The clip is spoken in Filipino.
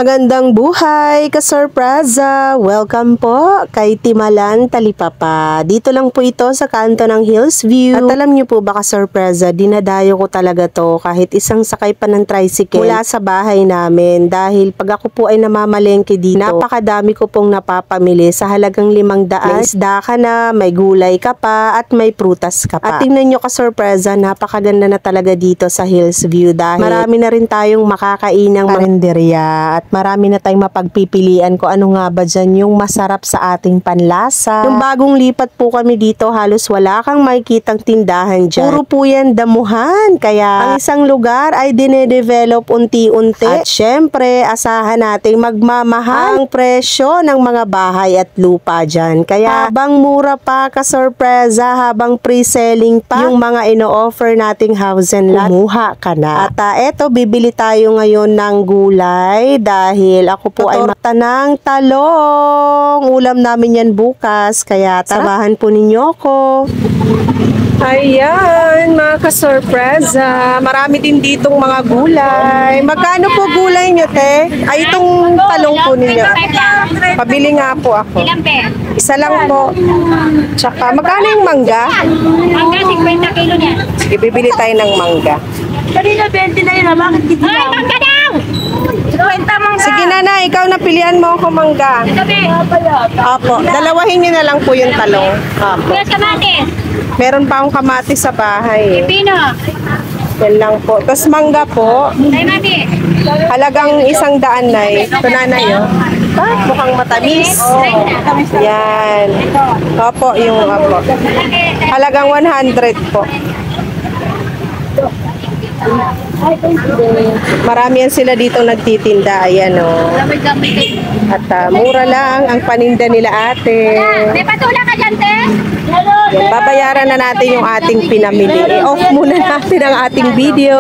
Magandang buhay, ka-sorpresa! Welcome po kay Timalan Talipapa. Dito lang po ito sa kanto ng Hillsview. At alam niyo po ba, ka-sorpresa, dinadayo ko talaga to kahit isang sakay pa ng tricycle mula sa bahay namin. Dahil pag ako po ay namamalengke dito, napakadami ko pong napapamili sa halagang 500. May isda ka na, may gulay ka pa, at may prutas ka pa. At tingnan nyo, ka-sorpresa, napakaganda na talaga dito sa Hillsview dahil marami na rin tayong makakainang karinderya. At marami na tayong mapagpipilian kung ano nga ba dyan yung masarap sa ating panlasa. Yung bagong lipat po kami dito, halos wala kang makikitang tindahan dyan. Puro po yan damuhan. Kaya ang isang lugar ay dinedevelop unti-unti. At syempre, asahan nating magmamahal ang presyo ng mga bahay at lupa dyan. Kaya habang mura pa, ka-sorpresa, habang pre-selling pa yung mga ino-offer nating house and lot, kumuha ka na. At eto, bibili tayo ngayon ng gulay dahil ako po ay matanang talong. Ulam namin yan bukas, kaya samahan po ninyo ako. Ayan, mga ka-sorpresa. Marami din ditong mga gulay. Magkano po gulay nyo, te? Ay, itong talong po ninyo. Pabili nga po ako. Isa lang po. Tsaka, magkano yung mangga? Mangga, 50 kilo niya. Sige, bibili tayo ng mangga. Kanina 20 na yun, bakit kita? Ay, mangga daw! 50 mangga. Sige, nana, ikaw na pilihan mo ako mangga. Gabi. Opo, dalawahin nyo na lang po yung talong. Opo. Kuya kamatis. Meron pa akong kamatis sa bahay. Pipino. Yan lang po. Tapos mangga po, Ay, mati. halagang 100 na eh. Ito nanay, oh. Mukhang matamis. Yan. Opo, yung opo. Halagang 100 po. Marami yan sila dito nagtitinda. Ayan, oh. At mura lang ang paninda nila, ate. May patula ka dyan, te? Yan, babayaran na natin yung ating pinamili. I-off muna natin ang ating video.